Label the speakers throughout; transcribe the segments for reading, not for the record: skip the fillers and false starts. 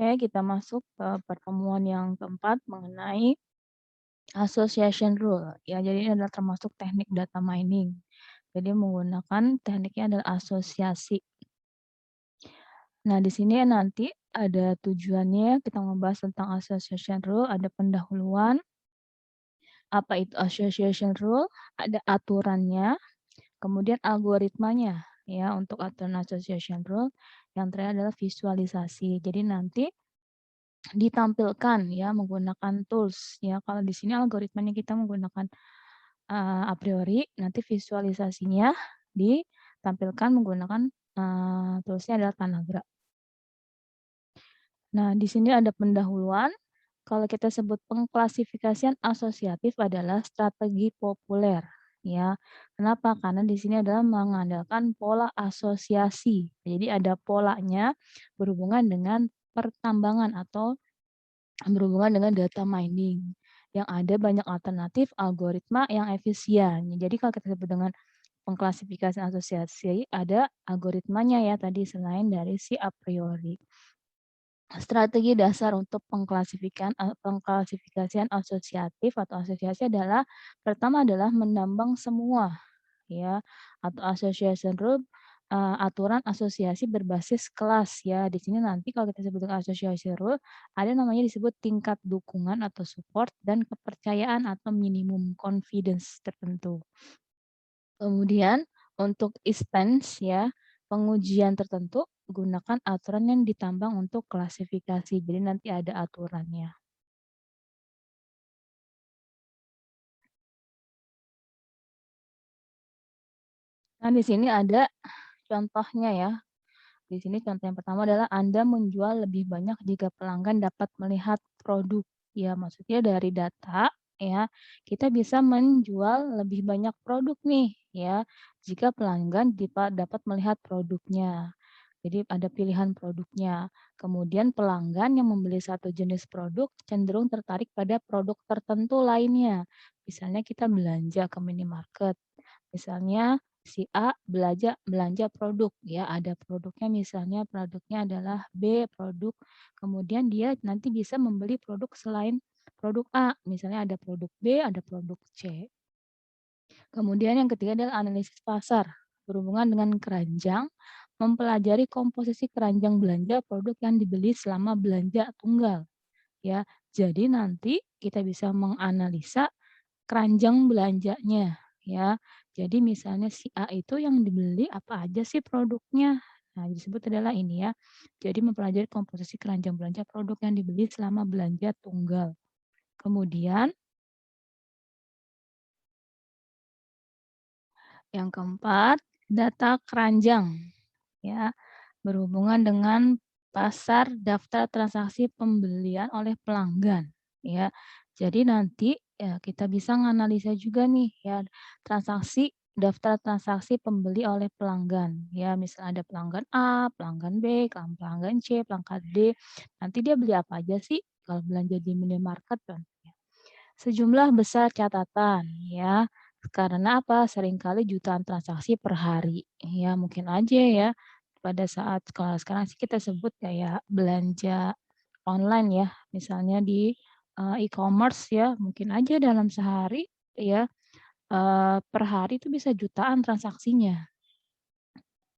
Speaker 1: Oke, kita masuk ke pertemuan yang keempat mengenai association rule. Ya, jadi ini adalah termasuk teknik data mining. Jadi menggunakan tekniknya adalah asosiasi. Nah, di sini nanti ada tujuannya kita membahas tentang association rule, ada pendahuluan, apa itu association rule, ada aturannya, kemudian algoritmanya ya untuk aturan association rule. Yang terakhir adalah visualisasi. Jadi nanti ditampilkan ya menggunakan tools ya. Kalau di sini algoritmanya kita menggunakan a priori, nanti visualisasinya ditampilkan menggunakan toolsnya adalah Tanagra. Nah, di sini ada pendahuluan. Kalau kita sebut pengklasifikasian asosiatif adalah strategi populer ya. Kenapa? Karena di sini adalah mengandalkan pola asosiasi. Jadi ada polanya berhubungan dengan pertambangan atau berhubungan dengan data mining, yang ada banyak alternatif algoritma yang efisien. Jadi kalau kita sebut dengan pengklasifikasian asosiasi, ada algoritmanya ya tadi selain dari si a priori. Strategi dasar untuk pengklasifikasian asosiatif atau asosiasi adalah pertama adalah menambang semua ya atau association rule aturan asosiasi berbasis kelas ya. Di sini nanti kalau kita sebut dengan association rule ada namanya disebut tingkat dukungan atau support dan kepercayaan atau minimum confidence tertentu. Kemudian untuk instance ya, pengujian tertentu gunakan aturan yang ditambang untuk klasifikasi. Jadi nanti ada aturannya. Nah, di sini ada contohnya ya. Di sini contoh yang pertama adalah Anda menjual lebih banyak jika pelanggan dapat melihat produk. Ya, maksudnya dari data ya, kita bisa menjual lebih banyak produk nih ya, jika pelanggan dapat melihat produknya. Jadi ada pilihan produknya. Kemudian pelanggan yang membeli satu jenis produk cenderung tertarik pada produk tertentu lainnya. Misalnya kita belanja ke minimarket. Misalnya si A belanja produk ya, ada produknya misalnya produknya adalah B produk, kemudian dia nanti bisa membeli produk selain produk A, misalnya ada produk B, ada produk C. Kemudian yang ketiga adalah analisis pasar, berhubungan dengan keranjang, mempelajari komposisi keranjang belanja produk yang dibeli selama belanja tunggal ya. Jadi nanti kita bisa menganalisa keranjang belanjanya ya. Jadi misalnya si A itu yang dibeli apa aja sih produknya. Nah, disebut adalah ini ya. Jadi mempelajari komposisi keranjang belanja produk yang dibeli selama belanja tunggal. Kemudian yang keempat, data keranjang ya, berhubungan dengan pasar daftar transaksi pembelian oleh pelanggan ya. Jadi nanti ya kita bisa menganalisa juga nih ya transaksi daftar transaksi pembeli oleh pelanggan ya. Misalnya ada pelanggan A, pelanggan B, pelanggan C, pelanggan D. Nanti dia beli apa aja sih kalau belanja di minimarket kan? Sejumlah besar catatan ya. Karena apa? Seringkali jutaan transaksi per hari. Ya, mungkin aja ya pada saat kalau sekarang sih kita sebut kayak belanja online ya, misalnya di e-commerce ya, mungkin aja dalam sehari ya per hari itu bisa jutaan transaksinya.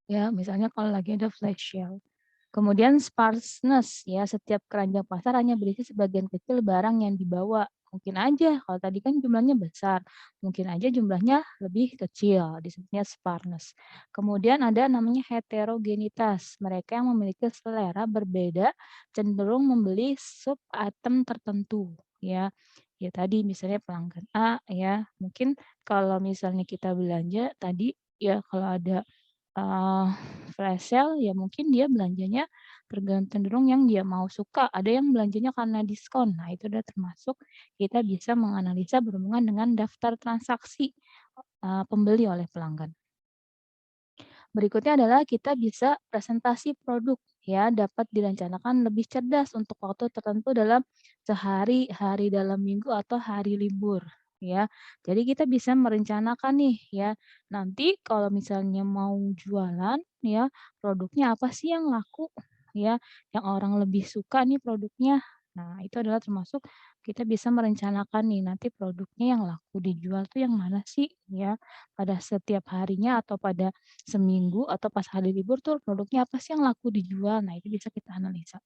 Speaker 1: Ya, misalnya kalau lagi ada flash sale. Kemudian sparseness ya, setiap keranjang pasar hanya berisi sebagian kecil barang yang dibawa. Mungkin aja kalau tadi kan jumlahnya besar, mungkin aja jumlahnya lebih kecil, disebutnya sparseness. Kemudian ada namanya heterogenitas. Mereka yang memiliki selera berbeda cenderung membeli sub item tertentu ya. Ya tadi misalnya pelanggan A ya, mungkin kalau misalnya kita belanja tadi ya kalau ada Eee, flash sale ya mungkin dia belanjanya cenderung yang dia mau suka, ada yang belanjanya karena diskon. Nah, itu udah termasuk kita bisa menganalisa berhubungan dengan daftar transaksi, pembeli oleh pelanggan. Berikutnya adalah kita bisa presentasi produk ya, dapat direncanakan lebih cerdas untuk waktu tertentu dalam sehari, hari dalam minggu, atau hari libur ya. Jadi kita bisa merencanakan nih ya, nanti kalau misalnya mau jualan ya, produknya apa sih yang laku? ya, yang orang lebih suka nih produknya. Nah, itu adalah termasuk kita bisa merencanakan nih, nanti produknya yang laku dijual tuh yang mana sih, ya, pada setiap harinya atau pada seminggu atau pas hari libur tuh produknya apa sih yang laku dijual. Nah, itu bisa kita analisa.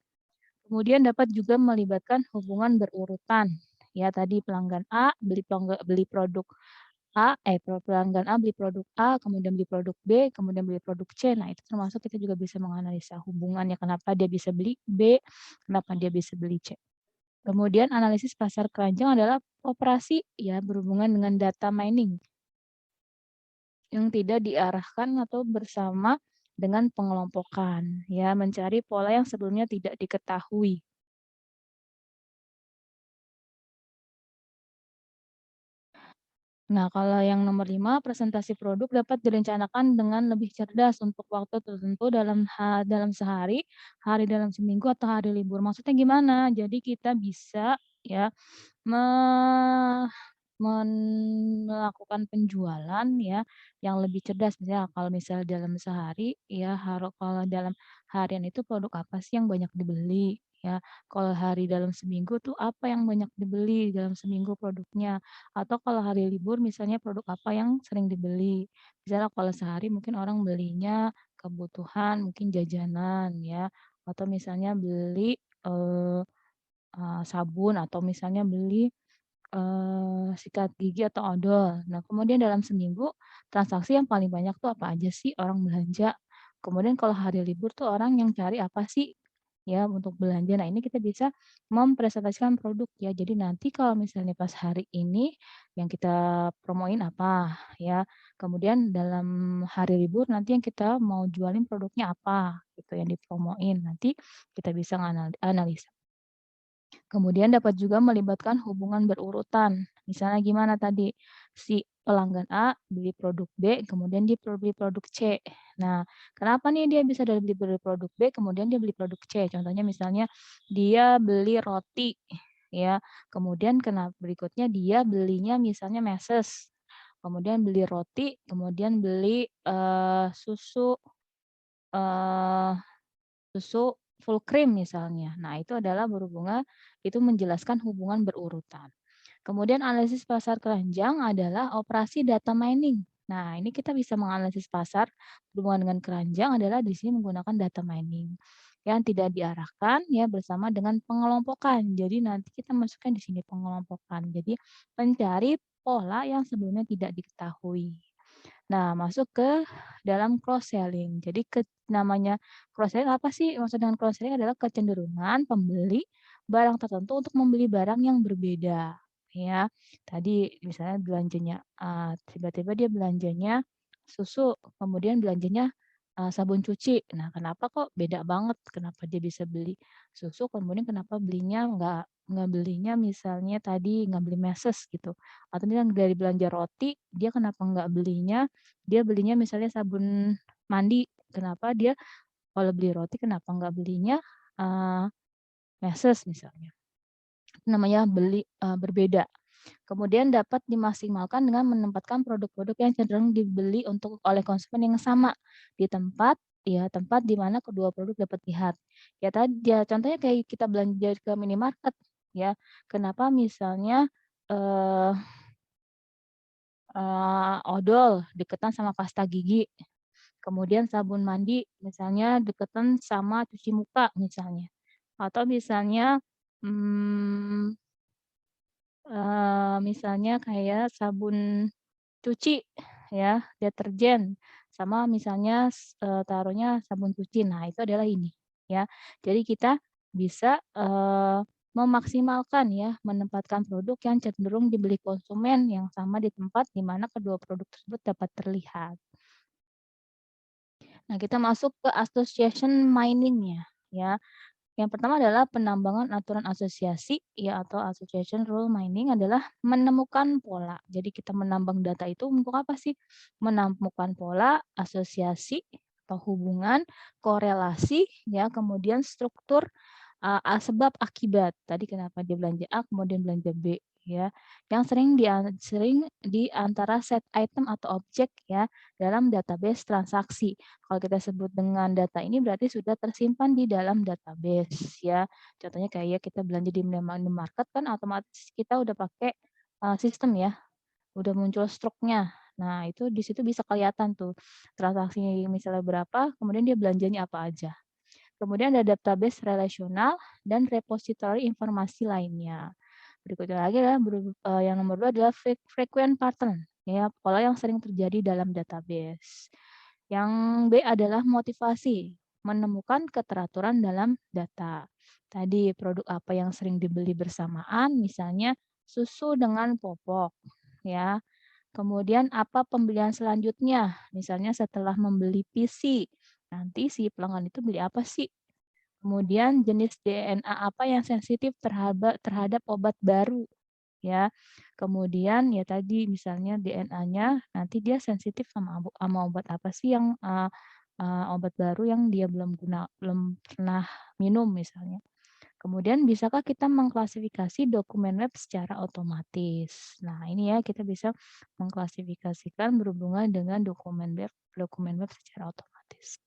Speaker 1: Kemudian dapat juga melibatkan hubungan berurutan. Ya, tadi pelanggan A beli produk pelanggan A beli produk A, kemudian beli produk B, kemudian beli produk C. Nah, itu termasuk kita juga bisa menganalisa hubungannya, kenapa dia bisa beli B, kenapa dia bisa beli C. Kemudian analisis pasar keranjang adalah operasi ya berhubungan dengan data mining yang tidak diarahkan atau bersama dengan pengelompokan, ya mencari pola yang sebelumnya tidak diketahui. Nah, kalau yang nomor 5, presentasi produk dapat direncanakan dengan lebih cerdas untuk waktu tertentu dalam sehari, hari dalam seminggu, atau hari libur. Maksudnya gimana? Jadi kita bisa ya me melakukan penjualan ya yang lebih cerdas. Misalnya kalau dalam sehari ya kalau dalam harian itu produk apa sih yang banyak dibeli ya. Kalau hari dalam seminggu tuh apa yang banyak dibeli dalam seminggu produknya. Atau kalau hari libur misalnya produk apa yang sering dibeli. Misalnya kalau sehari mungkin orang belinya kebutuhan, mungkin jajanan ya, atau misalnya beli, eee sabun atau misalnya beli, sikat gigi atau odol. Nah, kemudian dalam seminggu transaksi yang paling banyak tuh apa aja sih orang belanja. Kemudian kalau hari libur tuh orang yang cari apa sih ya untuk belanja. Nah, ini kita bisa mempresentasikan produk ya. Jadi nanti kalau misalnya pas hari ini yang kita promoin apa ya, kemudian dalam hari libur nanti yang kita mau jualin produknya apa gitu yang dipromoin. Nanti kita bisa analisa. Kemudian dapat juga melibatkan hubungan berurutan. Misalnya gimana tadi, si pelanggan A beli produk B, kemudian dia beli produk C. Nah, kenapa nih dia bisa dari beli produk B, kemudian dia beli produk C? Contohnya misalnya dia beli roti, ya. Kemudian berikutnya dia belinya misalnya meses. Kemudian beli roti, kemudian beli susu eh, susu full cream misalnya. Nah, itu adalah itu menjelaskan hubungan berurutan. Kemudian analisis pasar keranjang adalah operasi data mining. Nah, ini kita bisa menganalisis pasar berhubungan dengan keranjang adalah di sini menggunakan data mining yang tidak diarahkan ya bersama dengan pengelompokan. Jadi nanti kita masukkan di sini pengelompokan. Jadi mencari pola yang sebelumnya tidak diketahui. Nah, masuk ke dalam cross selling. Jadi namanya cross selling apa sih? Maksud dengan cross selling adalah kecenderungan pembeli barang tertentu untuk membeli barang yang berbeda. Ya, tadi misalnya belanjanya tiba-tiba dia belanjanya susu, kemudian belanjanya sabun cuci. Nah, kenapa kok beda banget? Kenapa dia bisa beli susu, kemudian kenapa belinya nggak belinya misalnya tadi nggak beli meses gitu. Atau misalnya dari belanja roti, dia kenapa nggak belinya dia belinya misalnya sabun mandi, kenapa dia kalau beli roti kenapa nggak belinya, eee, meses misalnya. Namanya berbeda. Kemudian dapat dimaksimalkan dengan menempatkan produk-produk yang cenderung dibeli oleh konsumen yang sama di tempat di mana kedua produk dapat lihat. Ya contohnya kayak kita belanja ke minimarket ya, kenapa misalnya, eee odol deketan sama pasta gigi. Kemudian sabun mandi misalnya deketan sama cuci muka misalnya. Atau misalnya, mmm, misalnya kayak sabun cuci ya, deterjen sama misalnya taruhnya sabun cuci. Nah, itu adalah ini ya. Jadi kita bisa, memaksimalkan ya, menempatkan produk yang cenderung dibeli konsumen yang sama di tempat di mana kedua produk tersebut dapat terlihat. Nah, kita masuk ke association mining-nya, ya. Yang pertama adalah penambangan aturan asosiasi, ya, atau association rule mining adalah menemukan pola. Jadi kita menambang data itu untuk apa sih? Menemukan pola, asosiasi, atau hubungan, korelasi, ya, kemudian struktur, sebab akibat. Tadi kenapa dia belanja A, kemudian belanja B. ya, yang sering di antara set item atau objek ya dalam database transaksi. Kalau kita sebut dengan data ini berarti sudah tersimpan di dalam database ya. Contohnya kayak kita belanja di minimarket kan otomatis kita udah pakai sistem ya, udah muncul struknya. Nah, itu di situ bisa kelihatan tuh transaksi misalnya berapa, kemudian dia belanjanya apa aja. Kemudian ada database relasional dan repositori informasi lainnya. Berikutnya lagi adalah yang nomor 2 adalah frequent pattern, ya, pola yang sering terjadi dalam database. Yang B adalah motivasi, menemukan keteraturan dalam data. Tadi produk apa yang sering dibeli bersamaan, misalnya susu dengan popok, ya. Kemudian apa pembelian selanjutnya, misalnya setelah membeli PC, nanti si pelanggan itu beli apa sih? Kemudian jenis DNA apa yang sensitif terhadap obat baru, ya. Kemudian ya tadi misalnya DNA-nya nanti dia sensitif sama obat apa sih yang obat baru yang dia belum pernah minum misalnya. Kemudian bisakah kita mengklasifikasi dokumen web secara otomatis? Nah, ini ya kita bisa mengklasifikasikan berhubungan dengan dokumen web secara otomatis.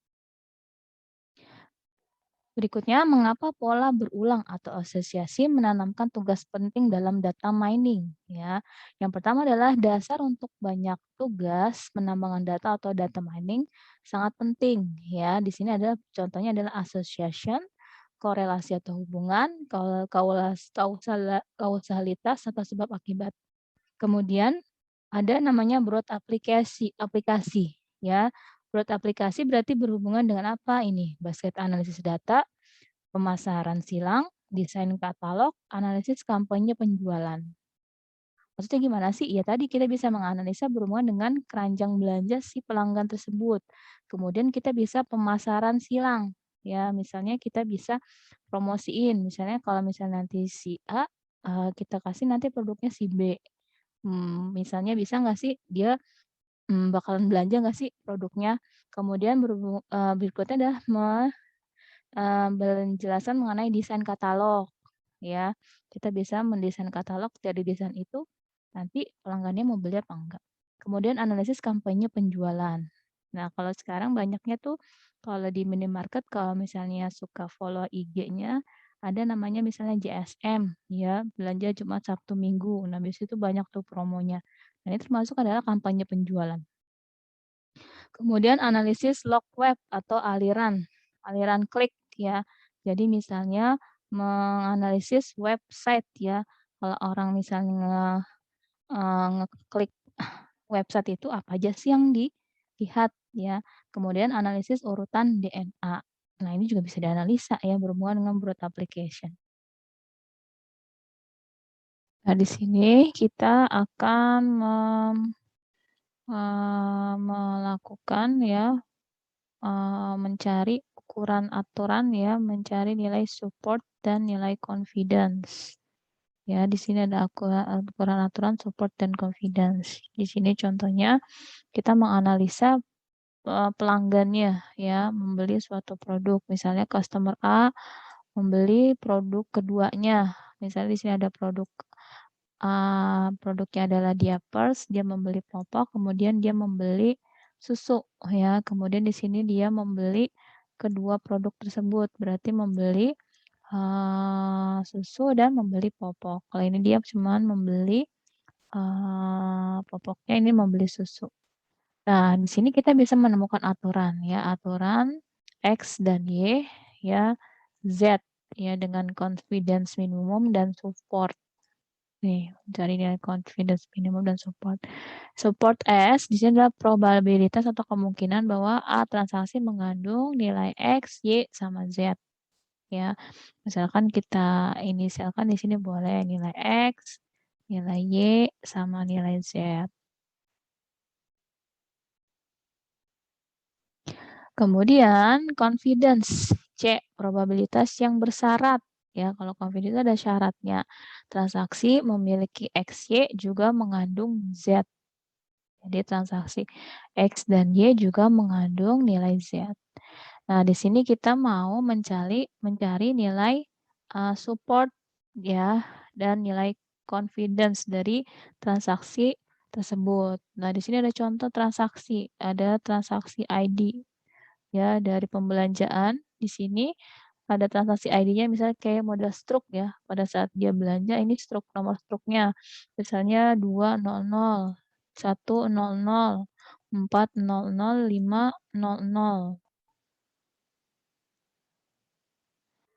Speaker 1: Berikutnya, mengapa pola berulang atau asosiasi menanamkan tugas penting dalam data mining? Ya, yang pertama adalah dasar untuk banyak tugas penambangan data atau data mining sangat penting. Ya, di sini ada contohnya adalah association, korelasi atau hubungan, kausalitas atau sebab akibat. Kemudian ada namanya broad aplikasi ya. Broad aplikasi berarti berhubungan dengan apa ini? Basket analisis data, pemasaran silang, desain katalog, analisis kampanye penjualan. Maksudnya gimana sih? Ya tadi kita bisa menganalisa berhubungan dengan keranjang belanja si pelanggan tersebut. Kemudian kita bisa pemasaran silang. Ya, misalnya kita bisa promosiin. Misalnya kalau misalnya nanti si A, kita kasih nanti produknya si B. Misalnya bisa nggak sih dia bakalan belanja nggak sih produknya? Kemudian berikutnya adalah penjelasan mengenai desain katalog, ya. Kita bisa mendesain katalog, dari desain itu nanti pelanggannya mau beli apa enggak. Kemudian analisis kampanye penjualan. Nah, kalau sekarang banyaknya tuh kalau di minimarket kalau misalnya suka follow IG-nya, ada namanya misalnya JSM, ya, belanja Jumat, Sabtu, Minggu. Nah, biasanya itu banyak tuh promonya. Dan ini termasuk adalah kampanye penjualan. Kemudian analisis log web atau aliran klik ya. Jadi misalnya menganalisis website ya. Kalau orang misalnya ngeklik website itu apa aja sih yang dilihat ya. Kemudian analisis urutan DNA. Nah, ini juga bisa dianalisa ya berhubungan dengan broad application. Nah, di sini kita akan melakukan ya mencari ukuran aturan ya, mencari nilai support dan nilai confidence. Ya, di sini ada ukuran aturan support dan confidence. Di sini contohnya kita menganalisa pelanggannya ya, membeli suatu produk. Misalnya customer A membeli produk keduanya. Misalnya di sini ada produknya adalah diapers, dia membeli popok, kemudian dia membeli susu ya. Kemudian di sini dia membeli kedua produk tersebut, berarti membeli susu dan membeli popok. Kalau ini dia cuma membeli popoknya, ini membeli susu. Nah, di sini kita bisa menemukan aturan ya, aturan X dan Y ya, Z ya dengan confidence minimum dan support. Nih, mencari nilai confidence minimum dan support. Support S di sini adalah probabilitas atau kemungkinan bahwa A transaksi mengandung nilai X, Y, sama Z. Ya, misalkan kita inisialkan di sini boleh nilai X, nilai Y, sama nilai Z. Kemudian confidence C, probabilitas yang bersyarat. Ya, kalau confidence ada syaratnya. Transaksi memiliki XY juga mengandung Z. Jadi transaksi X dan Y juga mengandung nilai Z. Nah, di sini kita mau mencari nilai support ya dan nilai confidence dari transaksi tersebut. Nah, di sini ada contoh transaksi, ada transaksi ID ya dari pembelanjaan. Di sini ada transaksi ID-nya misalnya kayak model struk ya. Pada saat dia belanja ini struk nomor struknya. Misalnya 200, 100, 400, 500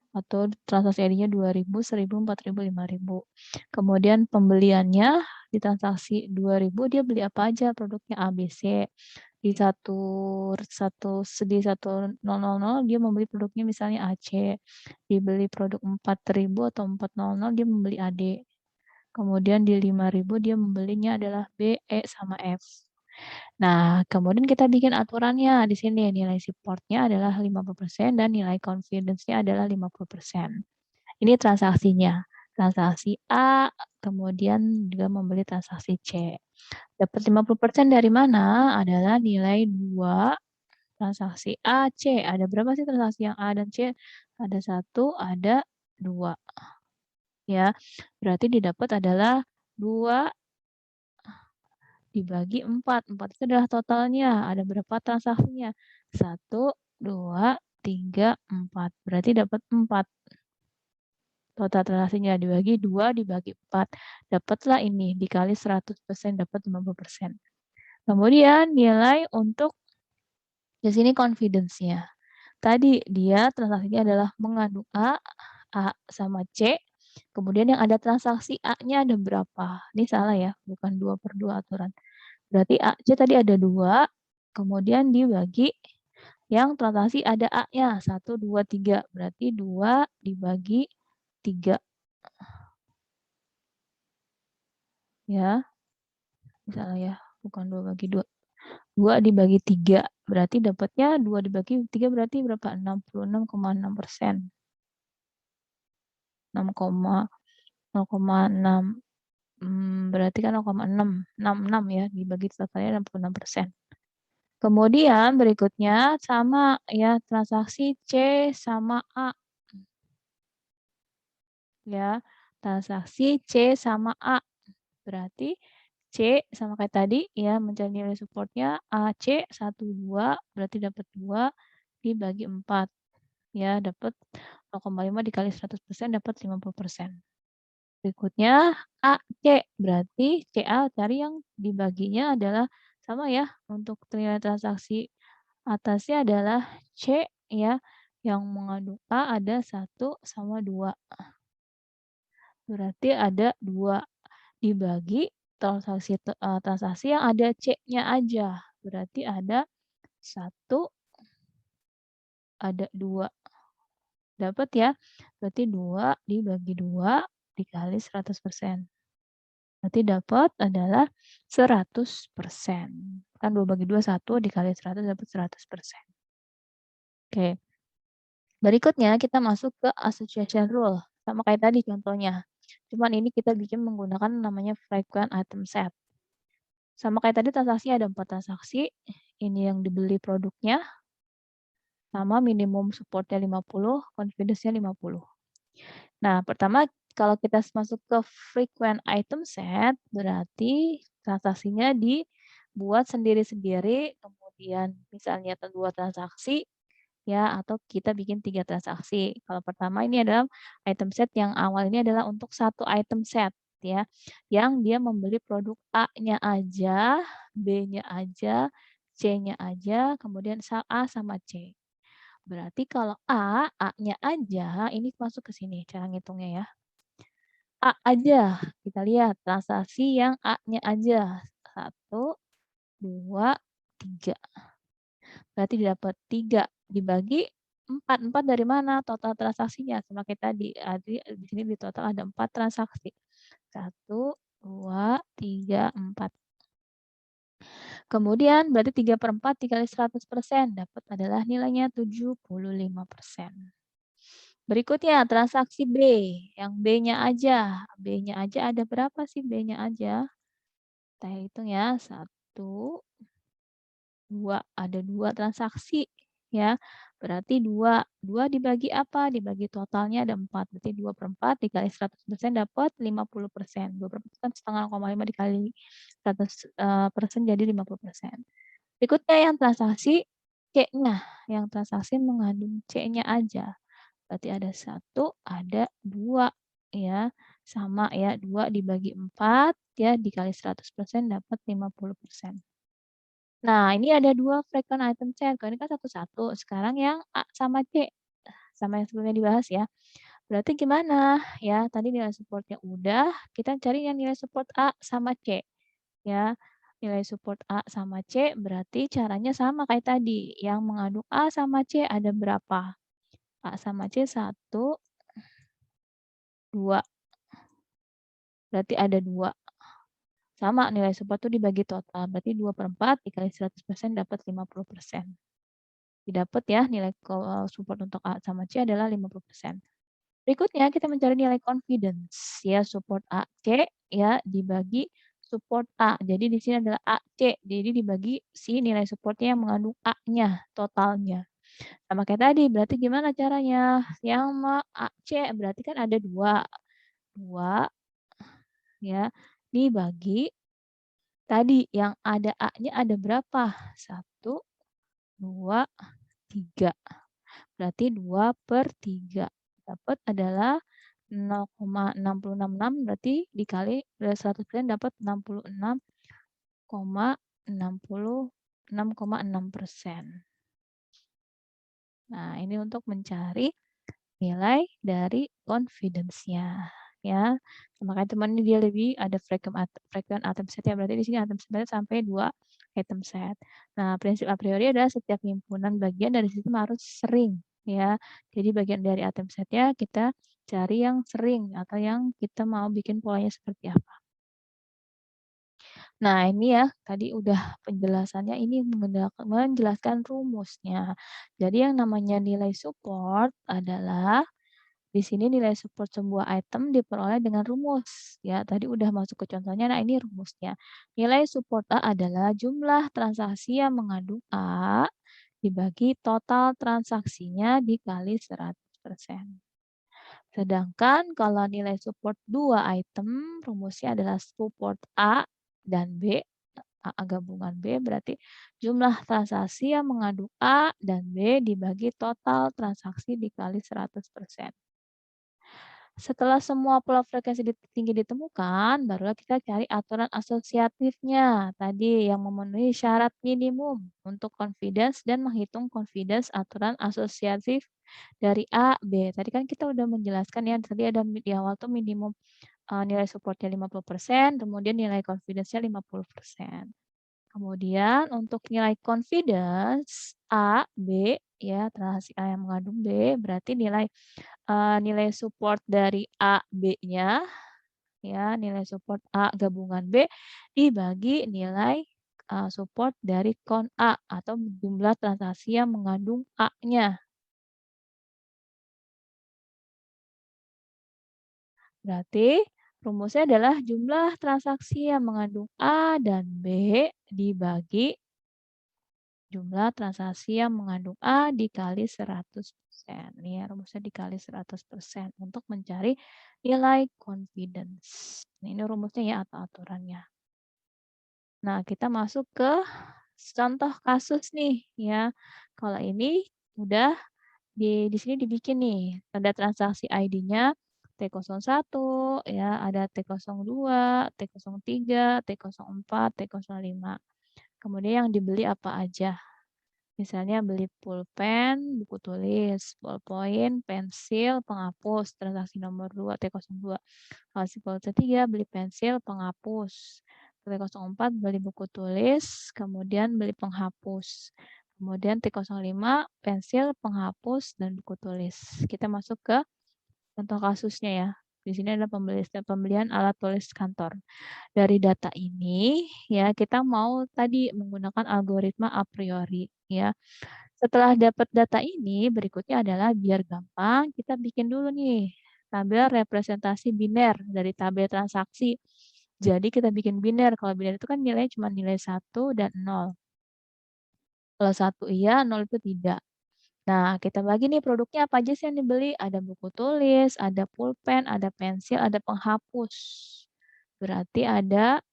Speaker 1: atau transaksi ID-nya 2000, 1000, 4000, 5000. Kemudian pembeliannya di transaksi 2000 dia beli apa aja produknya ABC. Di di 1000 dia membeli produknya misalnya AC. Dibeli produk 4000 atau 400 dia membeli AD. Kemudian di 5000 dia membelinya adalah B, E, sama F. Nah, kemudian kita bikin aturannya di sini. Nilai supportnya adalah 50% dan nilai confidence-nya adalah 50%. Ini transaksinya. Transaksi A, kemudian juga membeli transaksi C. Dapat 50% dari mana? Adalah nilai 2 transaksi A, C. Ada berapa sih transaksi yang A dan C? Ada 1, ada 2. Ya, berarti didapat adalah 2 dibagi 4. 4 itu adalah totalnya. Ada berapa transaksinya? 1, 2, 3, 4. Berarti dapat 4. Total transaksinya dibagi 2 dibagi 4. Dapatlah ini. Dikali 100% dapat 50%. Kemudian nilai untuk di sini confidence-nya. Tadi dia transaksinya adalah mengandung A sama C. Kemudian yang ada transaksi A-nya ada berapa? Ini salah ya, bukan 2/2 aturan. Berarti AC tadi ada 2, kemudian dibagi yang transaksi ada A-nya, 1, 2, 3. Berarti 2 dibagi 3. Ya, salah ya, bukan 2 bagi 2. 2 dibagi 3. Berarti dapatnya 2 dibagi 3 berarti berapa? 66,6%. 0,6. Berarti kan 0,6. 66 ya, dibagi totalnya 66%. Kemudian berikutnya sama ya transaksi C sama A ya. Transaksi C sama A. Berarti C sama kayak tadi ya mencari nilai supportnya AC 1, 2 berarti dapat 2 dibagi 4 ya dapat 0,5 dikali 100% dapat 50%. Berikutnya AC berarti CA cari yang dibaginya adalah sama ya untuk nilai transaksi atasnya adalah C ya yang mengandung A ada 1 sama 2. Berarti ada 2 dibagi transaksi yang ada C-nya aja. Berarti ada 1, ada 2. Dapat ya? Berarti 2 dibagi 2 dikali 100%. Berarti dapat adalah 100%. Kan 2 bagi 2 1 dikali 100 dapat 100%. Oke. Berikutnya kita masuk ke association rule. Sama kayak tadi contohnya. Cuman ini kita bikin menggunakan namanya frequent item set. Sama kayak tadi transaksi ada 4 transaksi. Ini yang dibeli produknya. Sama minimum supportnya 50, confidence-nya 50. Nah, pertama kalau kita masuk ke frequent item set, berarti transaksinya dibuat sendiri-sendiri, kemudian misalnya 2 transaksi, ya atau kita bikin 3 transaksi. Kalau pertama ini adalah item set yang awal ini adalah untuk 1 item set ya, yang dia membeli produk A-nya aja, B-nya aja, C-nya aja, kemudian A sama C. Berarti kalau A-nya aja ini masuk ke sini cara ngitungnya ya. A aja, kita lihat transaksi yang A-nya aja. 1, 2, 3. Berarti dapat 3 dibagi 4. 4 dari mana? Total transaksinya sama kayak tadi. Di sini di total ada 4 transaksi. 1, 2, 3, 4. Kemudian berarti 3/4 dikali 100%. Dapat adalah nilainya 75%. Berikutnya transaksi B. Yang B-nya aja. B-nya aja ada berapa sih B-nya aja? Kita hitung ya. 1, 2. Ada 2 transaksi. ya. Berarti 2. 2 dibagi apa? Dibagi totalnya ada 4. Berarti 2/4 dikali 100% dapat 50%. 2/4 itu kan 0,5 dikali 100, persen jadi 50%. Berikutnya yang transaksi C-nya, yang transaksi mengandung C-nya aja. Berarti ada 1, ada 2 ya. Sama ya, 2 dibagi 4 ya dikali 100% dapat 50%. Nah, ini ada 2 frequent item set. Kalau ini kan satu-satu. Sekarang yang A sama C, sama yang sebelumnya dibahas ya. Berarti gimana? Ya, tadi nilai supportnya udah, kita cari yang nilai support A sama C. Ya, nilai support A sama C berarti caranya sama kayak tadi. Yang mengandung A sama C ada berapa? A sama C 1, 2. Berarti ada 2. Sama nilai support itu dibagi total. Berarti 2/4 dikali 100% dapat 50%. Didapat ya nilai support untuk A sama C adalah 50%. Berikutnya kita mencari nilai confidence ya support AC ya dibagi support A. Jadi di sini adalah AC. Jadi dibagi si nilai supportnya yang mengandung A-nya totalnya. Sama kayak tadi berarti gimana caranya? Yang AC berarti kan ada 2. 2 ya dibagi tadi yang ada A-nya ada berapa? 1, 2, 3. Berarti 2/3. Dapat adalah 0,666 berarti dikali 100% dapat 66,6%. Nah, ini untuk mencari nilai dari confidence-nya ya. Makanya teman ini dia lebih ada frequent item set ya. Berarti di sini item set sampai 2 item set. Nah, prinsip a priori adalah setiap himpunan bagian dari sistem harus sering ya. Jadi bagian dari item set-nya kita cari yang sering atau yang kita mau bikin polanya seperti apa. Nah, ini ya tadi udah penjelasannya ini menjelaskan rumusnya. Jadi yang namanya nilai support adalah di sini nilai support sebuah item diperoleh dengan rumus. Ya, tadi udah masuk ke contohnya. Nah, ini rumusnya. Nilai support A adalah jumlah transaksi yang mengandung A dibagi total transaksinya dikali 100%. Sedangkan kalau nilai support 2 item, rumusnya adalah support A dan B. A gabungan B berarti jumlah transaksi yang mengandung A dan B dibagi total transaksi dikali 100%. Setelah semua pola frekuensi tinggi ditemukan, barulah kita cari aturan asosiatifnya. Tadi yang memenuhi syarat minimum untuk confidence dan menghitung confidence aturan asosiatif dari A, B. Tadi kan kita udah menjelaskan ya, tadi ada di awal tuh minimum nilai supportnya 50%, kemudian nilai confidence-nya 50%. Kemudian untuk nilai confidence A, B, ya transaksi A yang mengandung B, berarti nilai support dari A, B-nya, ya nilai support A gabungan B dibagi nilai support dari kon A atau jumlah transaksi yang mengandung A-nya. Berarti rumusnya adalah jumlah transaksi yang mengandung A dan B dibagi jumlah transaksi yang mengandung A dikali 100%. Nih ya, rumusnya dikali 100% untuk mencari nilai confidence. Nah, ini rumusnya ya atau aturannya. Nah, kita masuk ke contoh kasus nih ya. Kalau ini udah di sini dibikin nih. Ada transaksi ID-nya T01 ya, ada T02, T03, T04, T05. Kemudian yang dibeli apa aja? Misalnya beli pulpen, buku tulis, ballpoint, pensil, penghapus, transaksi nomor 2, T02. Transaksi T3 beli pensil, penghapus. T04 beli buku tulis, kemudian beli penghapus. Kemudian T05 pensil, penghapus, dan buku tulis. Kita masuk ke contoh kasusnya ya. Di sini ada pembelian alat tulis kantor. Dari data ini ya kita mau tadi menggunakan algoritma a priori ya. Setelah dapat data ini berikutnya adalah biar gampang kita bikin dulu nih tabel representasi biner dari tabel transaksi. Jadi kita bikin biner. Kalau biner itu kan nilainya cuma nilai 1 dan 0. Kalau 1 iya, 0 itu tidak. Nah, kita bagi nih produknya apa aja sih yang dibeli. Ada buku tulis, ada pulpen, ada pensil, ada penghapus. Berarti ada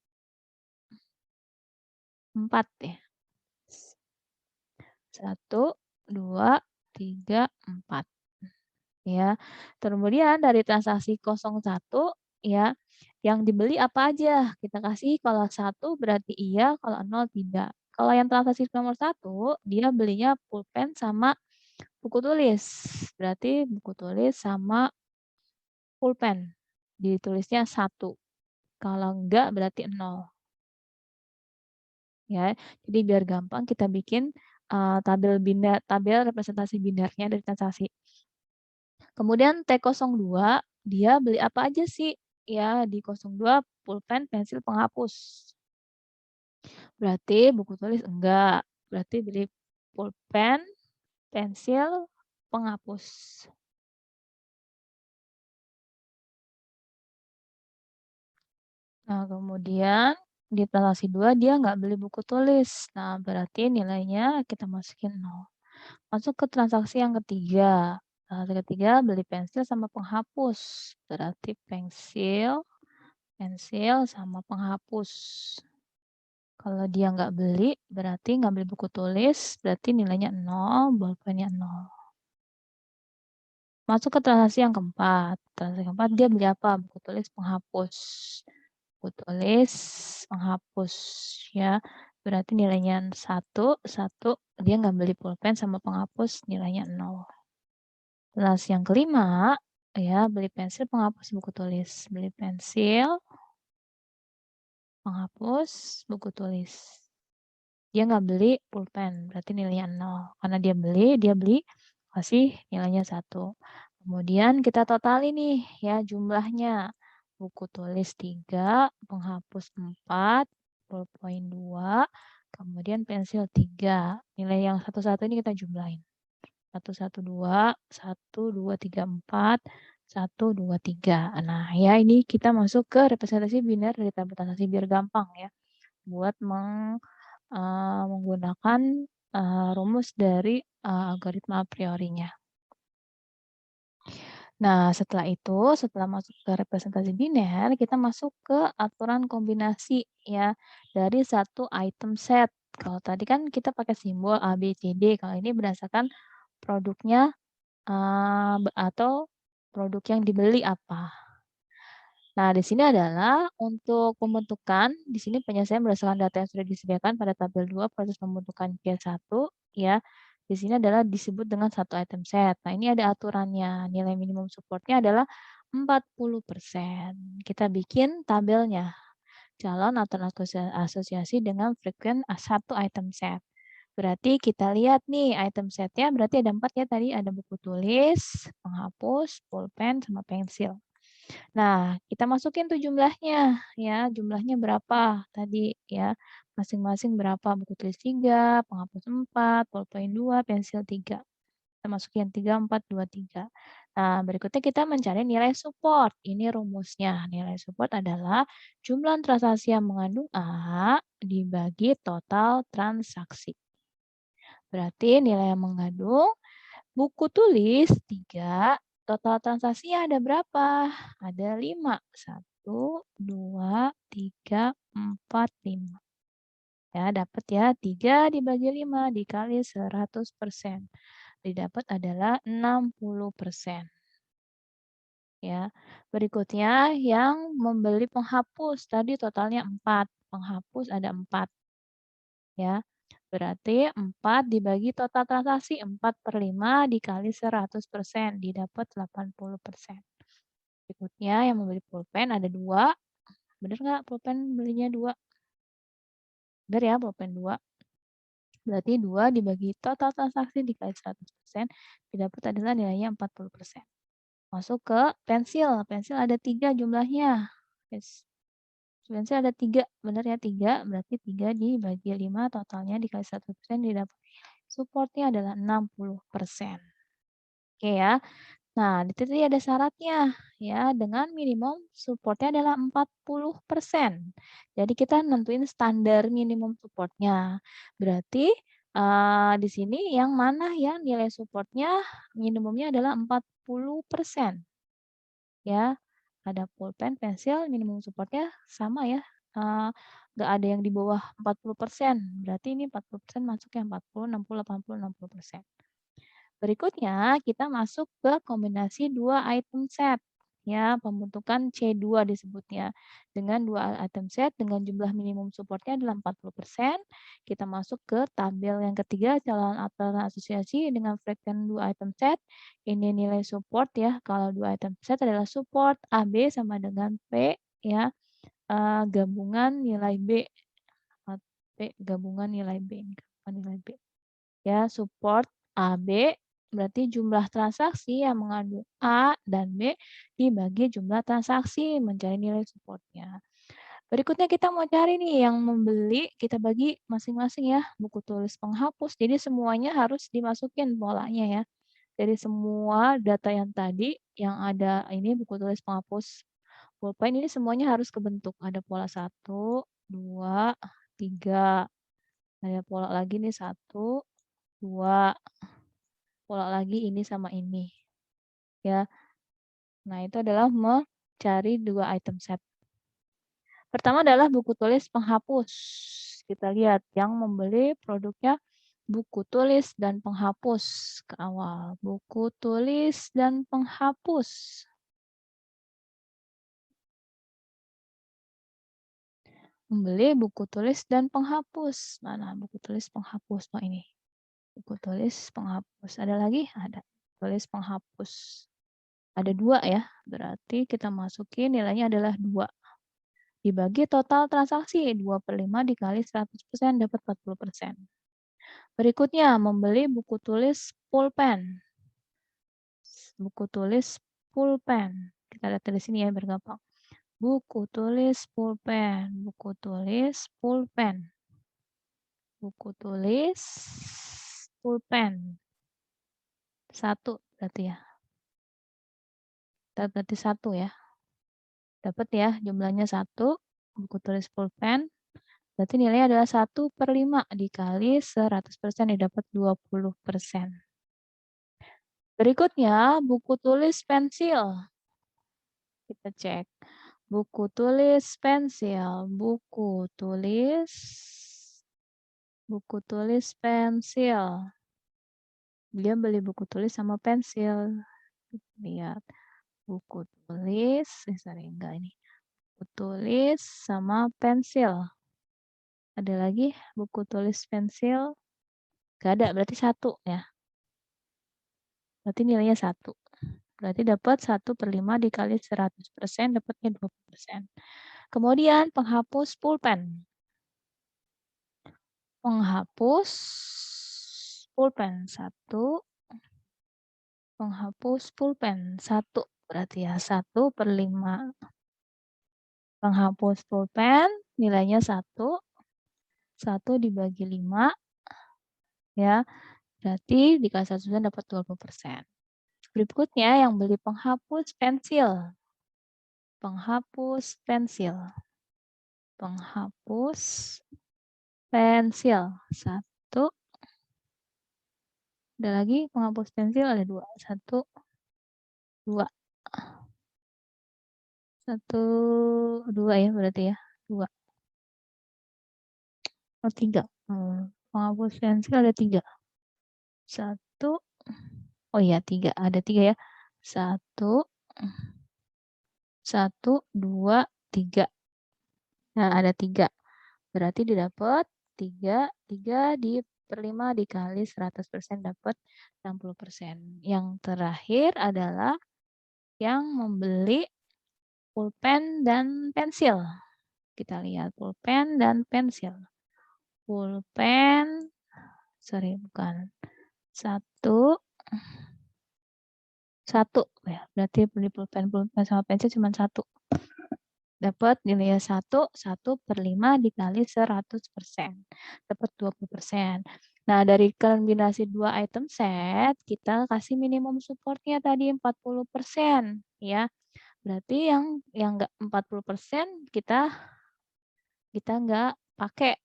Speaker 1: 4 ya. 1, 2, 3, 4. Ya. Kemudian dari transaksi 01 ya, yang dibeli apa aja? Kita kasih kalau 1 berarti iya, kalau 0 tidak. Kalau yang transaksi nomor 1 dia belinya pulpen sama buku tulis. Berarti buku tulis sama pulpen. Ditulisnya 1. Kalau enggak berarti 0. Ya. Jadi biar gampang kita bikin tabel representasi binarnya dari transaksi. Kemudian T02 dia beli apa aja sih? Ya, di 02 pulpen, pensil, penghapus. Berarti buku tulis enggak. Berarti beli pulpen, pensil, penghapus. Nah, kemudian di transaksi 2 dia nggak beli buku tulis. Nah, berarti nilainya kita masukin 0. Masuk ke transaksi yang ketiga. Transaksi ketiga beli pensil sama penghapus. Berarti pensil, pensil sama penghapus. Kalau dia nggak beli, berarti nggak beli buku tulis, berarti nilainya 0, bolpennya 0. Masuk ke transaksi yang keempat. Transaksi keempat dia beli apa? Buku tulis, penghapus. Buku tulis, penghapus. Ya, berarti nilainya 1, 1. Dia nggak beli pulpen sama penghapus, nilainya 0. Transaksi yang kelima, ya beli pensil, penghapus, buku tulis. Beli pensil, penghapus, buku tulis. Dia nggak beli pulpen, berarti nilainya 0. Karena dia beli, kasih nilainya 1. Kemudian kita totalin nih ya jumlahnya. Buku tulis 3, penghapus 4, ballpoint 2, kemudian pensil 3. Nilai yang satu-satu ini kita jumlahin. 1, 1, 2, 1, 2, 3, 4, 1, 2, 3. Nah, ya ini kita masuk ke representasi biner dari tabel transaksi biar gampang ya. Buat menggunakan rumus dari algoritma a priorinya. Nah, setelah itu, setelah masuk ke representasi biner, kita masuk ke aturan kombinasi ya dari satu item set. Kalau tadi kan kita pakai simbol A, B, C, D. Kalau ini berdasarkan produknya atau produk yang dibeli apa. Nah, di sini adalah untuk pembentukan, di sini penyelesaian berdasarkan data yang sudah disediakan pada tabel 2 proses pembentukan Q1 ya. Di sini adalah disebut dengan satu item set. Nah, ini ada aturannya. Nilai minimum supportnya adalah 40%. Kita bikin tabelnya. Calon atau asosiasi dengan frekuensi satu item set. Berarti kita lihat nih item setnya berarti ada 4 ya tadi. Ada buku tulis, penghapus, pulpen, sama pensil. Nah, kita masukin tuh jumlahnya ya, jumlahnya berapa tadi ya. Masing-masing berapa? Buku tulis 3, penghapus 4, pulpen 2, pensil 3. Kita masukin 3, 4, 2, 3. Nah, berikutnya kita mencari nilai support. Ini rumusnya. Nilai support adalah jumlah transaksi yang mengandung A dibagi total transaksi. Berarti nilai yang mengandung buku tulis 3, total transaksinya ada berapa? Ada 5. 1, 2, 3, 4, 5. Ya, dapat ya 3 dibagi 5 dikali 100%. Didapat adalah 60%. Ya. Berikutnya yang membeli penghapus. Tadi totalnya 4. Penghapus ada 4. Ya. Berarti 4 dibagi total transaksi, 4/5 dikali 100%, didapat 80%. Berikutnya yang membeli pulpen ada 2. Benar nggak pulpen belinya 2? Benar ya, pulpen 2. Berarti 2 dibagi total transaksi dikali 100%, didapat adalah nilainya 40%. Masuk ke pensil. Pensil ada 3 jumlahnya. Pensil ada 3, benar ya 3, berarti 3 dibagi 5 totalnya dikali 100% didapat supportnya adalah 60%. Oke ya. Nah, di sini ada syaratnya ya, dengan minimum supportnya adalah 40%. Jadi kita nentuin standar minimum supportnya. Berarti Di sini yang mana yang nilai supportnya minimumnya adalah 40%, ya. Ada pulpen, pensil, minimum supportnya sama ya, eee, nggak ada yang di bawah 40%, berarti ini 40% masuknya 40, 60, 80, 60%. Berikutnya kita masuk ke kombinasi 2 item set, ya, pembentukan C2 disebutnya. Dengan 2 item set dengan jumlah minimum supportnya adalah 40%, kita masuk ke tabel yang ketiga, calon alternatif asosiasi dengan frekuensi 2 item set. Ini nilai support ya, kalau 2 item set adalah support AB sama dengan P ya, gabungan nilai B, P gabungan nilai B, gabungan nilai B. Ya, support AB berarti jumlah transaksi yang mengandung A dan B dibagi jumlah transaksi mencari nilai supportnya. Berikutnya kita mau cari nih yang membeli, kita bagi masing-masing ya, buku tulis penghapus. Jadi semuanya harus dimasukin polanya ya. Dari semua data yang tadi yang ada ini buku tulis penghapus pulpen ini semuanya harus kebentuk. Ada pola 1, 2, 3. Ada pola lagi nih 1, 2. Pola lagi ini sama ini, ya. Nah, itu adalah mencari 2 item set. Pertama adalah buku tulis penghapus. Kita lihat yang membeli produknya buku tulis dan penghapus ke awal. Buku tulis dan penghapus. Membeli buku tulis dan penghapus. Mana buku tulis penghapus? Oh, ini. Buku tulis penghapus. Ada lagi? Ada. Tulis penghapus. Ada 2 ya, berarti kita masukin nilainya adalah 2. Dibagi total transaksi, 2/5 dikali 100% dapat 40%. Berikutnya, membeli buku tulis pulpen. Buku tulis pulpen. Kita lihat dari sini ya, biar gampang. Buku tulis pulpen. Buku tulis pulpen. Buku tulis pulpen. 1 berarti ya. Berarti 1 ya. Dapat ya, jumlahnya 1. Buku tulis pulpen. Berarti nilainya adalah 1/5 dikali 100% didapat 20%. Berikutnya, buku tulis pensil. Kita cek. Buku tulis pensil. Buku tulis pensil. Dia beli buku tulis sama pensil. Lihat. Buku tulis, enggak ini. Buku tulis sama pensil. Ada lagi buku tulis pensil. Gak ada, berarti 1 ya. Berarti nilainya 1. Berarti dapat 1/5 dikali 100%, dapatnya 20%. Kemudian penghapus pulpen. Penghapus pulpen 1. Penghapus pulpen 1. Berarti ya 1/5. Penghapus pulpen nilainya 1. 1 dibagi 5. Ya, berarti dikali 100% dapat 20%. Berikutnya yang beli penghapus pensil. Penghapus pensil. Penghapus pensil. 1. Ada lagi penghapus pensil ada 2. 1, 2. 1, 2 ya berarti ya. 2. Oh, 3. Penghapus pensil ada 3. 1. Oh iya 3. Ada 3 ya. 1, 2, 3. Nah, ada 3. Berarti didapat 3 per 5 dikali 100% dapat 60%. Yang terakhir adalah yang membeli pulpen dan pensil. Kita lihat pulpen dan pensil. Pulpen, bukan. 1 ya. Berarti beli pulpen sama pensil cuma 1. Dapat nilai 1/5 dikali 100%. Dapat 20%. Nah, dari kombinasi 2 item set, kita kasih minimum supportnya tadi 40%. Ya. Berarti yang enggak 40% kita nggak pakai.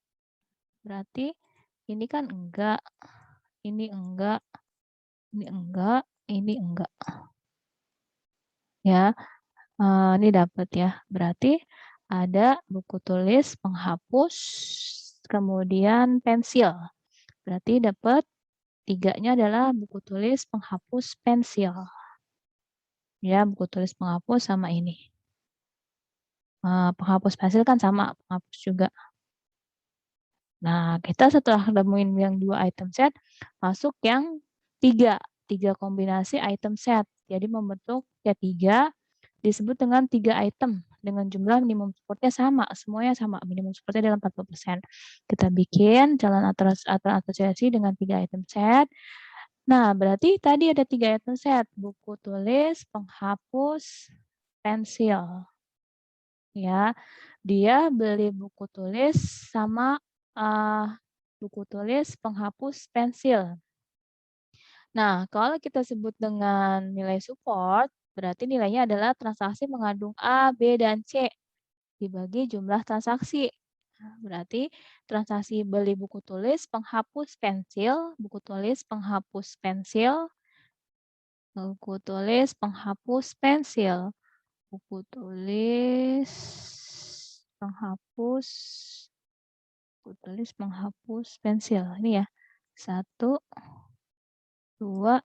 Speaker 1: Berarti Ini kan enggak, ini enggak, ini enggak, ini enggak. Ya, ini dapat ya. Berarti ada buku tulis, penghapus, kemudian pensil. Berarti dapat 3-nya adalah buku tulis, penghapus, pensil. Ya, buku tulis, penghapus sama ini. Penghapus pensil kan sama, penghapus juga. Nah, kita setelah nemuin yang 2 item set, masuk yang 3 kombinasi item set. Jadi membentuk ya 3 disebut dengan 3 item dengan jumlah minimum supportnya sama, semuanya sama, minimum supportnya adalah 40%. Kita bikin jalan aturan asosiasi dengan 3 item set. Nah, berarti tadi ada 3 item set, buku tulis, penghapus, pensil. Ya, dia beli buku tulis sama buku tulis, penghapus, pensil. Nah, kalau kita sebut dengan nilai support, berarti nilainya adalah transaksi mengandung A, B, dan C dibagi jumlah transaksi. Nah, berarti transaksi beli buku tulis, penghapus pensil, buku tulis, penghapus pensil, buku tulis, penghapus pensil, buku tulis, penghapus, buku tulis, penghapus pensil. Ini ya, 1, 2.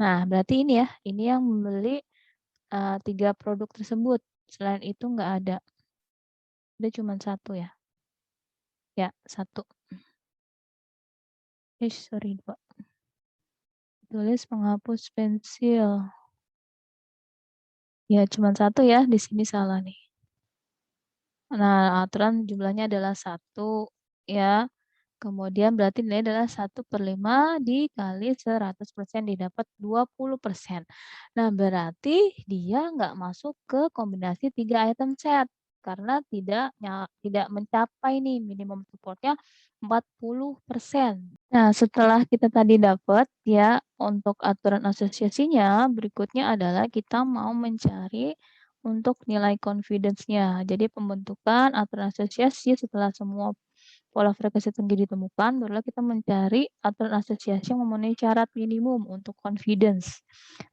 Speaker 1: Nah, berarti ini ya, ini yang membeli 3 produk tersebut. Selain itu nggak ada. Ada cuma 1 ya. Ya, 1. Sorry, 2. Tulis, penghapus, pensil. Ya, cuma 1 ya. Di sini salah nih. Nah, aturan jumlahnya adalah 1 ya. Kemudian berarti nilai adalah 1/5 dikali 100% didapat 20%. Nah, berarti dia nggak masuk ke kombinasi 3 item set. Karena tidak mencapai nih minimum supportnya 40%. Nah, setelah kita tadi dapat ya untuk aturan asosiasinya, berikutnya adalah kita mau mencari untuk nilai confidence-nya. Jadi pembentukan aturan asosiasi setelah semua pola frekuensi tinggi ditemukan, barulah kita mencari aturan asosiasi yang memenuhi syarat minimum untuk confidence.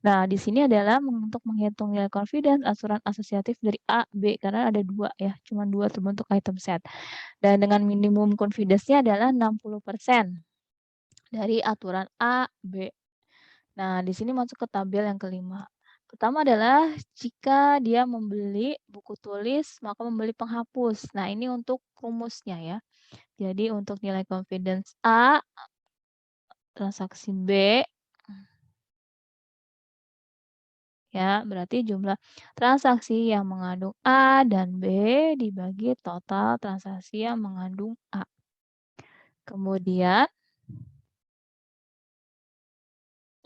Speaker 1: Nah, di sini adalah untuk menghitung nilai confidence aturan asosiatif dari A, B, karena ada 2 ya, cuma 2 terbentuk item set. Dan dengan minimum confidence-nya adalah 60% dari aturan A, B. Nah, di sini masuk ke tabel yang kelima. Pertama adalah jika dia membeli buku tulis, maka membeli penghapus. Nah, ini untuk rumusnya ya. Jadi untuk nilai confidence A, transaksi B, ya berarti jumlah transaksi yang mengandung A dan B dibagi total transaksi yang mengandung A. Kemudian,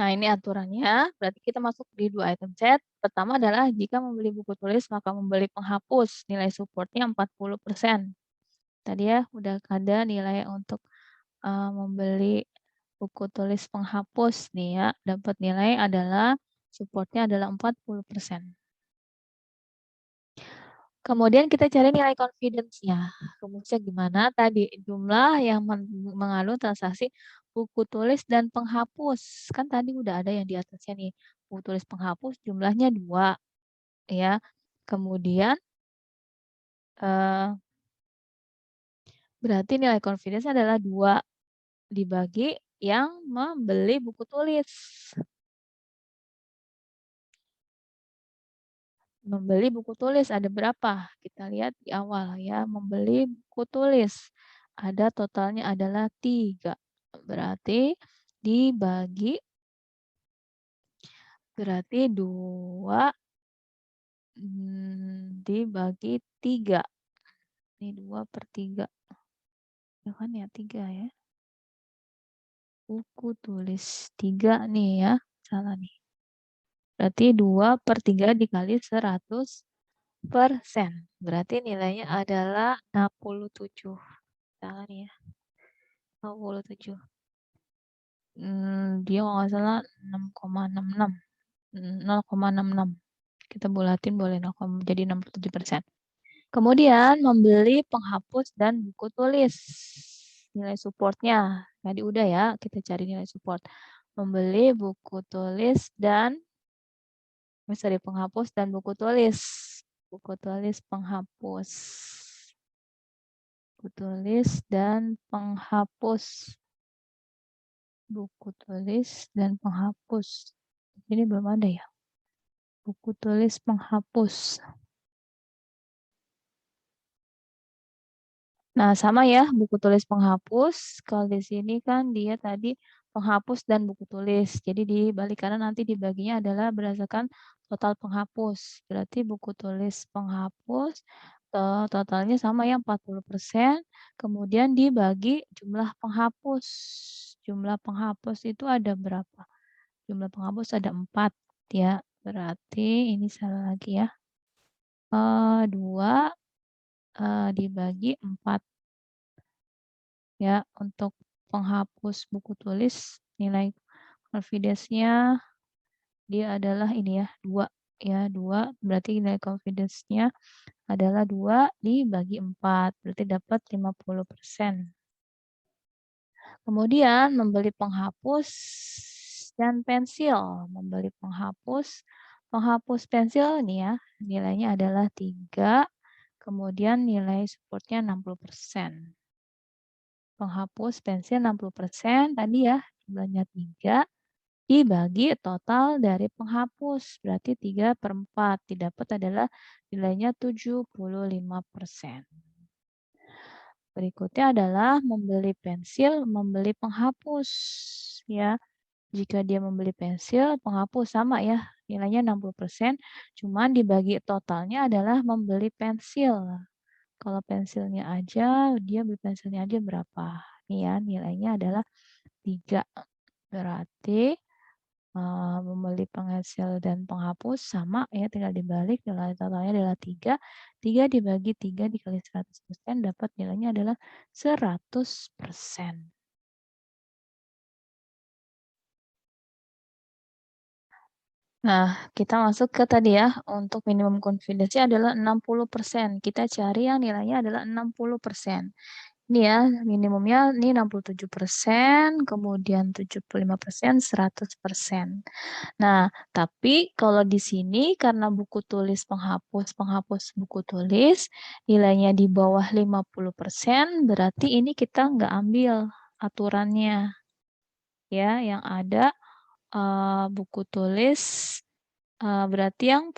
Speaker 1: nah ini aturannya, berarti kita masuk di 2 item set. Pertama adalah jika membeli buku tulis, maka membeli penghapus, nilai supportnya 40%. Tadi ya udah ada nilai untuk membeli buku tulis penghapus nih ya, dapat nilai adalah supportnya adalah 40%. Kemudian kita cari nilai confidence-nya. Rumusnya gimana? Tadi jumlah yang mengandung transaksi buku tulis dan penghapus. Kan tadi udah ada yang di atasnya nih. Buku tulis penghapus jumlahnya 2 ya. Kemudian berarti nilai confidence adalah 2 dibagi yang membeli buku tulis. Membeli buku tulis ada berapa? Kita lihat di awal ya, membeli buku tulis. Ada totalnya adalah 3. Berarti dibagi, berarti 2 dibagi 3. Ini 2/3. Ya kan ya, 3 ya. Buku tulis 3 nih ya, salah nih. Berarti 2/3 dikali 100%. Berarti nilainya adalah 67. Salah nih ya, 67. Dia kalau nggak salah 6,66. 0,66. Kita bulatin boleh jadi 67%. Kemudian membeli penghapus dan buku tulis. nilai supportnya. Tadi udah ya, kita cari nilai support. Membeli buku tulis dan sorry, penghapus dan buku tulis. Buku tulis penghapus. Buku tulis dan penghapus. Buku tulis dan penghapus. Ini belum ada ya. Buku tulis penghapus. Nah, sama ya, buku tulis penghapus. Kalau di sini kan dia tadi penghapus dan buku tulis. Jadi di balik kanan nanti dibaginya adalah berdasarkan total penghapus. Berarti buku tulis penghapus totalnya sama ya 40%. Kemudian dibagi jumlah penghapus. Jumlah penghapus itu ada berapa? Jumlah penghapus ada 4 ya. Berarti ini salah lagi ya. 2 dibagi 4 ya. Untuk penghapus buku tulis nilai confidence-nya dia adalah ini ya 2 ya 2 berarti nilai confidence-nya adalah 2 dibagi 4 berarti dapat 50%. Kemudian membeli penghapus dan pensil. Membeli penghapus pensil nih ya, nilainya adalah 3, kemudian nilai supportnya 60%. Penghapus pensil 60%, tadi ya jumlahnya 3, dibagi total dari penghapus, berarti 3/4, didapat adalah nilainya 75%. Berikutnya adalah membeli pensil, membeli penghapus. Ya, jika dia membeli pensil, penghapus sama ya, nilainya 60%, cuman dibagi totalnya adalah membeli pensil. Kalau pensilnya aja, dia beli pensilnya aja berapa? Nih ya, nilainya adalah 3. Berarti membeli pensil dan penghapus sama ya, tinggal dibalik, nilai totalnya adalah 3. 3 dibagi 3 dikali 100%, dapat nilainya adalah 100%. Nah, kita masuk ke tadi ya, untuk minimum confidence-nya adalah 60%. Kita cari yang nilainya adalah 60%. Ini ya, minimumnya ini 67%, kemudian 75%, 100%. Nah, tapi kalau di sini karena buku tulis penghapus buku tulis, nilainya di bawah 50%, berarti ini kita nggak ambil aturannya. Ya, yang ada buku tulis berarti yang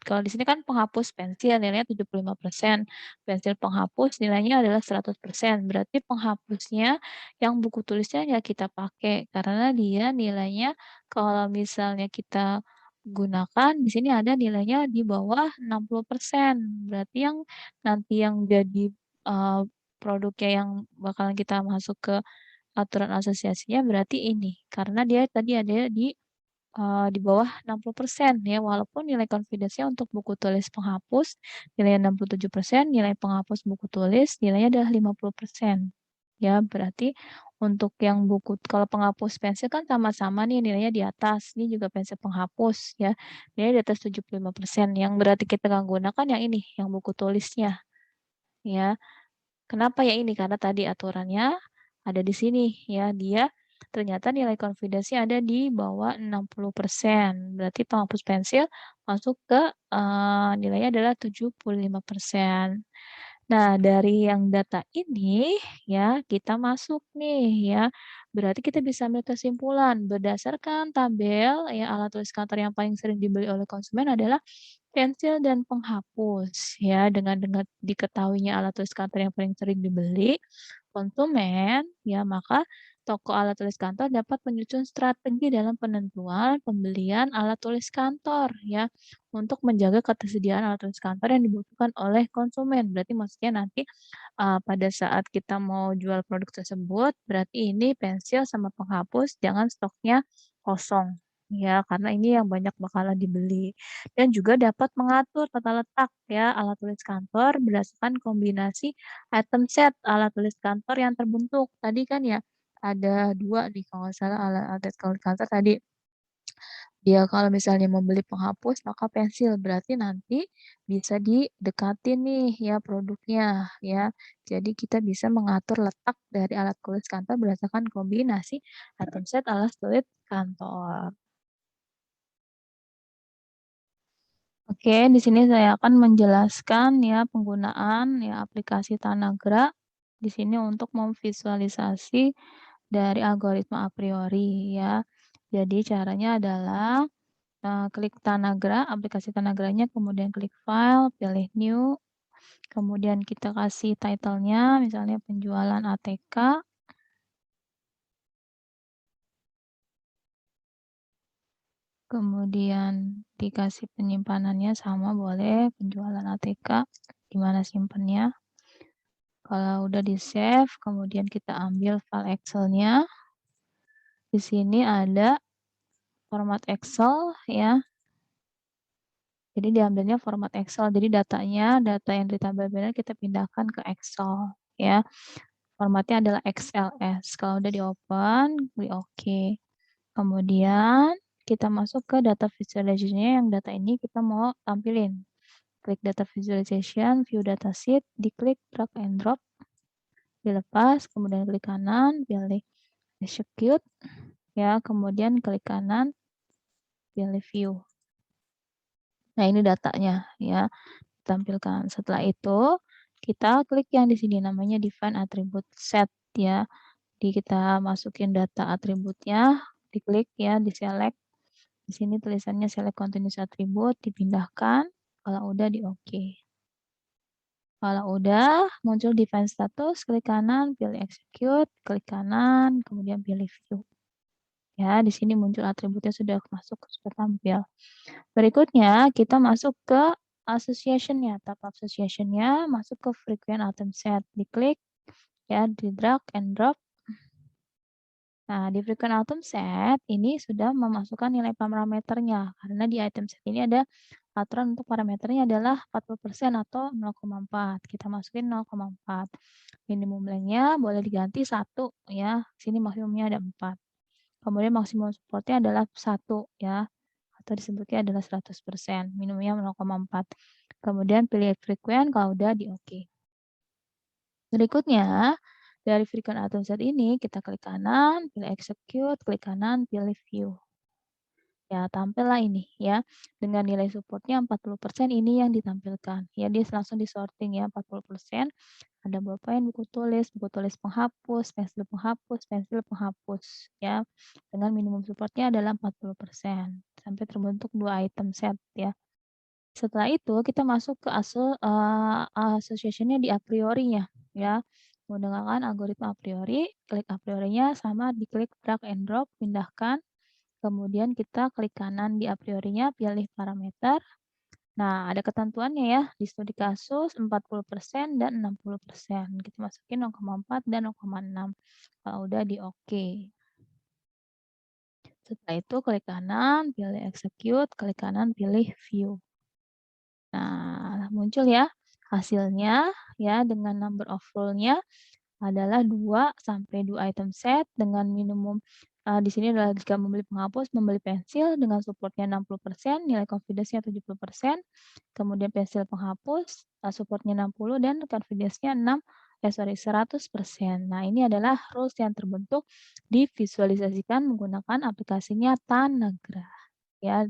Speaker 1: kalau di sini kan penghapus pensil nilainya 75%, pensil penghapus nilainya adalah 100%. Berarti penghapusnya yang buku tulisnya nggak kita pakai karena dia nilainya kalau misalnya kita gunakan di sini ada nilainya di bawah 60%. Berarti yang nanti yang jadi produknya yang bakalan kita masuk ke aturan asosiasinya berarti ini, karena dia tadi ada di bawah 60% ya, walaupun nilai confidence-nya untuk buku tulis penghapus nilainya 67%, nilai penghapus buku tulis nilainya adalah 50%. Ya, berarti untuk yang buku kalau penghapus pensil kan sama-sama nih nilainya di atas. Ini juga pensil penghapus ya. Nilainya di atas 75%. Yang berarti kita nggak gunakan yang ini, yang buku tulisnya. Ya. Kenapa ya ini? Karena tadi aturannya ada di sini ya. Dia ternyata nilai confidence-nya ada di bawah 60%. Berarti penghapus pensil masuk ke nilainya adalah 75%. Nah, dari yang data ini ya, kita masuk nih ya. Berarti kita bisa ambil kesimpulan berdasarkan tabel ya alat tulis kantor yang paling sering dibeli oleh konsumen adalah pensil dan penghapus ya. Dengan diketahuinya alat tulis kantor yang paling sering dibeli konsumen ya, maka toko alat tulis kantor dapat menyusun strategi dalam penentuan pembelian alat tulis kantor ya untuk menjaga ketersediaan alat tulis kantor yang dibutuhkan oleh konsumen. Berarti maksudnya nanti pada saat kita mau jual produk tersebut, berarti ini pensil sama penghapus jangan stoknya kosong. Ya, karena ini yang banyak bakalan dibeli. Dan juga dapat mengatur tata letak ya alat tulis kantor berdasarkan kombinasi item set alat tulis kantor yang terbentuk. Tadi kan ya ada 2 nih kalau nggak salah alat tulis kantor tadi Ya, kalau misalnya membeli penghapus, maka pensil. Berarti nanti bisa didekatin nih ya produknya ya. Jadi kita bisa mengatur letak dari alat tulis kantor berdasarkan kombinasi item set alat tulis kantor. Oke, di sini saya akan menjelaskan ya penggunaan ya aplikasi Tanagra di sini untuk memvisualisasi dari algoritma a priori ya. Jadi caranya adalah klik Tanagra, aplikasi Tanagranya, kemudian klik File, pilih New, kemudian kita kasih title-nya, misalnya penjualan ATK, kemudian dikasih penyimpanannya sama boleh, penjualan ATK, gimana simpennya. Kalau udah di-save, kemudian kita ambil file Excel-nya. Di sini ada format Excel ya. Jadi diambilnya format Excel. Jadi data yang di tabel benar kita pindahkan ke Excel ya. Formatnya adalah XLS. Kalau udah di-open, klik OK. Kemudian kita masuk ke data visualization-nya yang data ini kita mau tampilin. Klik data visualization, view datasheet, diklik drag and drop, dilepas, kemudian klik kanan, pilih execute, ya, kemudian klik kanan, pilih view. Nah, ini datanya, ya, tampilkan. Setelah itu, kita klik yang di sini namanya define attribute set, ya. Jadi kita masukin data atributnya, diklik ya, di-select. Di sini tulisannya select continuous attribute, dipindahkan. Kalau udah di OK. Kalau udah muncul define status, klik kanan, pilih execute, klik kanan, kemudian pilih view. Ya, di sini muncul atributnya sudah masuk, sudah tampil. Berikutnya kita masuk ke association-nya. Tab association-nya masuk ke frequent item set. Diklik ya, di drag and drop. Nah, di frequent item set ini sudah memasukkan nilai parameternya karena di item set ini ada aturan untuk parameternya adalah 40% atau 0,4. Kita masukin 0,4. Minimum length-nya boleh diganti 1 ya. Sini maksimumnya ada 4. Kemudian maksimum supportnya adalah 1 ya. Atau disebutnya adalah 100%. Minimumnya 0,4. Kemudian pilih frequent kalau udah di OK. Berikutnya, dari frequent item set ini kita klik kanan, pilih execute, klik kanan, pilih view. Ya, tampillah ini ya. Dengan nilai supportnya 40% ini yang ditampilkan. Ya, dia langsung disorting ya 40%. Ada bolpen, buku tulis penghapus, pensil penghapus ya. Dengan minimum supportnya adalah 40%. Sampai terbentuk 2 item set ya. Setelah itu kita masuk ke association-nya di a priori-nya ya. Menggunakan algoritma a priori, klik a priori-nya sama diklik drag and drop, pindahkan. Kemudian kita klik kanan di a priori-nya, pilih parameter. Nah, ada ketentuannya ya, di studi kasus 40% dan 60%. Kita masukin 0,4 dan 0,6. Kalau udah di OK. Setelah itu klik kanan, pilih execute, klik kanan, pilih view. Nah, muncul ya hasilnya ya dengan number of row-nya adalah 2 sampai 2 item set dengan minimum di sini adalah jika membeli penghapus, membeli pensil dengan supportnya 60%, nilai confidence-nya 70%, kemudian pensil penghapus supportnya 60 dan confidence-nya 100%. Nah, ini adalah rules yang terbentuk divisualisasikan menggunakan aplikasinya Tanagra. Ya,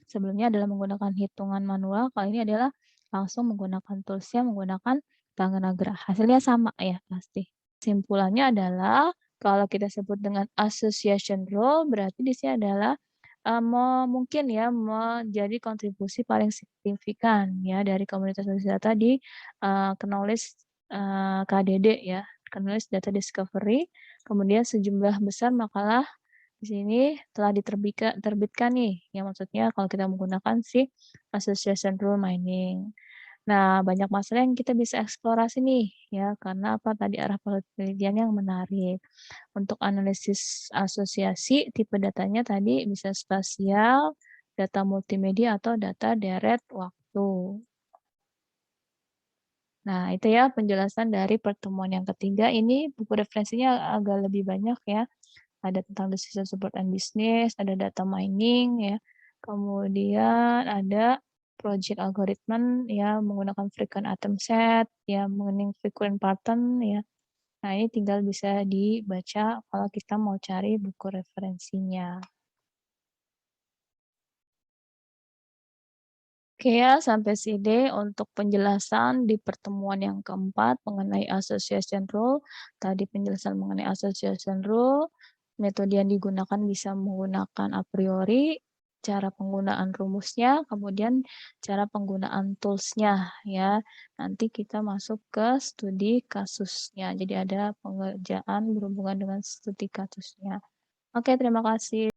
Speaker 1: sebelumnya adalah menggunakan hitungan manual, kali ini adalah langsung menggunakan tools-nya menggunakan Tanagra. Hasilnya sama ya pasti. Kesimpulannya adalah kalau kita sebut dengan association rule berarti di sini adalah mungkin ya menjadi kontribusi paling signifikan ya dari komunitas data di knowledge KDD ya, knowledge data discovery. Kemudian sejumlah besar makalah di sini telah terbitkan nih, yang maksudnya kalau kita menggunakan si association rule mining. Nah, banyak masalah yang kita bisa eksplorasi nih, ya, karena apa tadi arah penelitian yang menarik. Untuk analisis asosiasi, tipe datanya tadi bisa spasial, data multimedia, atau data deret waktu. Nah, itu ya penjelasan dari pertemuan yang ketiga. Ini buku referensinya agak lebih banyak ya. Ada tentang decision support and business, ada data mining ya, Kemudian ada project algorithm ya menggunakan frequent item set, ya mengenai frequent pattern ya. Nah, ini tinggal bisa dibaca kalau kita mau cari buku referensinya. Oke ya, sampai sini untuk penjelasan di pertemuan yang keempat mengenai association rule. Tadi penjelasan mengenai association rule, metode yang digunakan bisa menggunakan a priori, cara penggunaan rumusnya, kemudian cara penggunaan tools-nya ya. Nanti kita masuk ke studi kasusnya. Jadi ada pengerjaan berhubungan dengan studi kasusnya. Oke, terima kasih.